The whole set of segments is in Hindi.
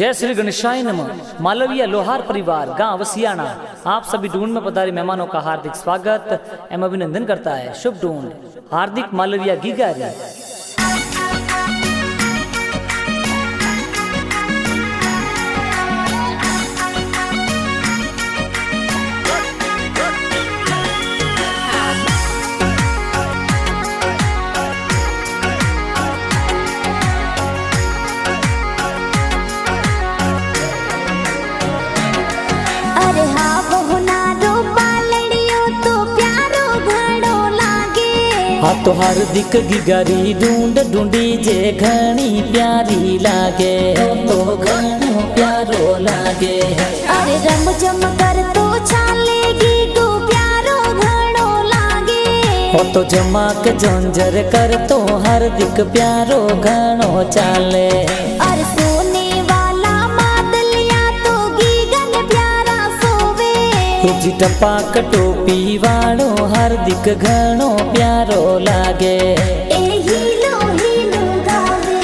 जय श्री गणेशाय नमः। मालवीय लोहार परिवार गांव वसियाना आप सभी ढूंढ में पधारे मेहमानों का हार्दिक स्वागत एवं अभिनंदन करता है। शुभ ढूंढ हार्दिक मालवीय गीगारी। हाँ तो हार्दिक गीगारी ढूंढ ढूंढी जे घनी प्यारी लागे, तो घनो प्यारो लागे। अरे रम जम कर तो चालेगी गो प्यारो घनो लागे। हो तो जमाक जंजर कर तो हार्दिक प्यारो घनो चाले। अरे सोने वाला मादलिया तो गीगन प्यारा सोवे। जी टपाक टोपी वालो हार्दिक घनो प्यारो लागे। ए हीलो हीलो गावे।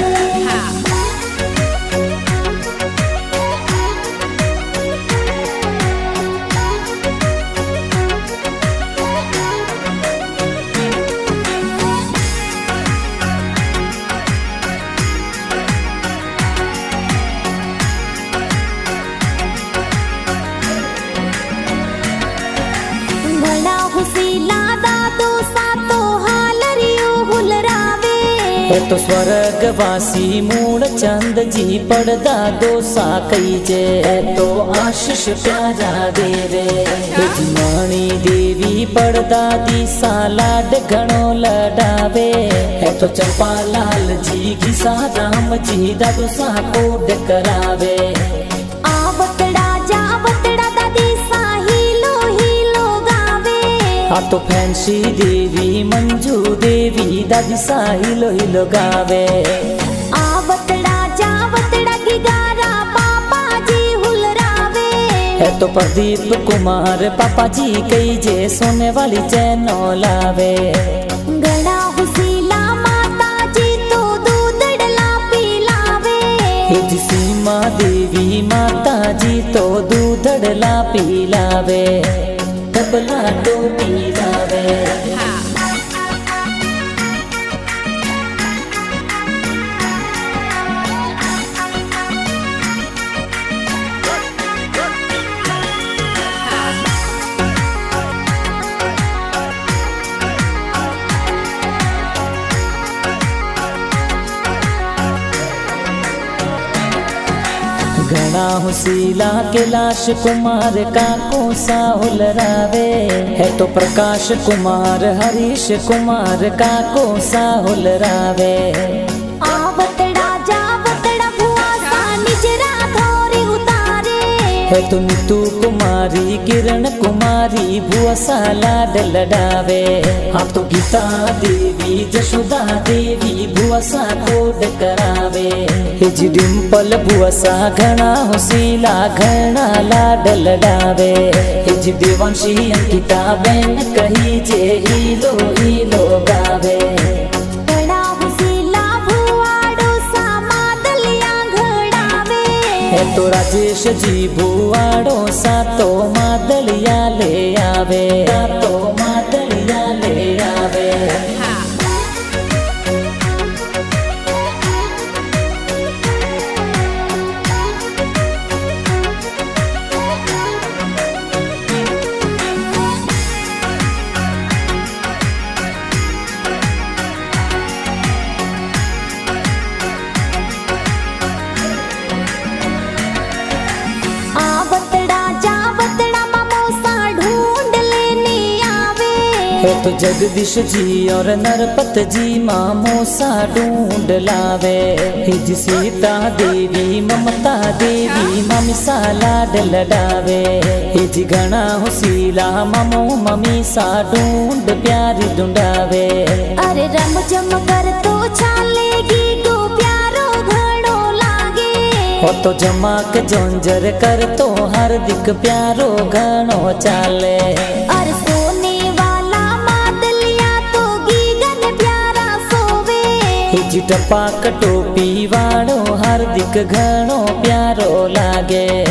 घना हुसीला दादो सातो हालरियो हुलरावे। है तो स्वर्गवासी मूड चंद जी पड़दा दोसा कई जे। है तो आशीष प्यारा दे रे माणी देवी पड़दा दिसा लाड घणो लडावे। है तो चंपा लाल जी घिसा राम जी दादोसा कोड करावे। आवतड़ा जावतड़ा दादी सा हीलो हीलो गावे। हाँ तो फैंसी देवी मंजू देवी दादी सा हिलो हिलो गावे। आवतड़ा जावतड़ा गिगारा पापा जी हुलरावे। है तो प्रदीप कुमार पापा जी कई जे सोने वाली चैनो लावे। घना हुसीला माता जी तो दूधड़ला पिलावे। जी सीमा देवी माता जी तो दूधड़ला पिलावे। तबला तो पिलावे। घना हुसीला कैलाश कुमार का कोसा हुलरावे। है तो प्रकाश कुमार हरीश कुमार का कोसा हुलरावे। आवतड़ा जावतड़ा भुआ सा निजरा थोरी उतारे। है तो नीतू कुमारी किरण कुमारी भुआ सा लाड लडावे। हाँ तो गीता देवी जशोदा देवी भुआ सा कोड करावे। जी डिम्पल भुआ सा घना हुसीला घना लाड लडावे। जी देवांशी अंकिता बेन कही जे हीलो हीलो गावे। घना हुसीला भुआड़ो सा मादलिया घड़ावे। है तो राजेश जी भुआड़ो सा तो मादलिया ले आवे। तो मादलिया ले आवे। आवतड़ा जावतड़ा मामोसा ढूंढ लेने आवे। है तो जगदीश जी और नरपत जी मामोसा ढूंढ लावे। जी सीता देवी ममता देवी ममिसा लाड लडावे। जी घना हुसीला ममो ममी सा ढूंढ प्यारी ढूंढावे। अरे रम जम कर तो चालेगी गो प्यारो घणो लागे। हो तो जमाक जंजर कर तो हार्दिक प्यारो घणो चाले। अरे सोने वाला मादलिया तो गीगन प्यारा सोवे। जी टपाक टोपी वाड़ो हार्दिक घणो प्यारो લાગે.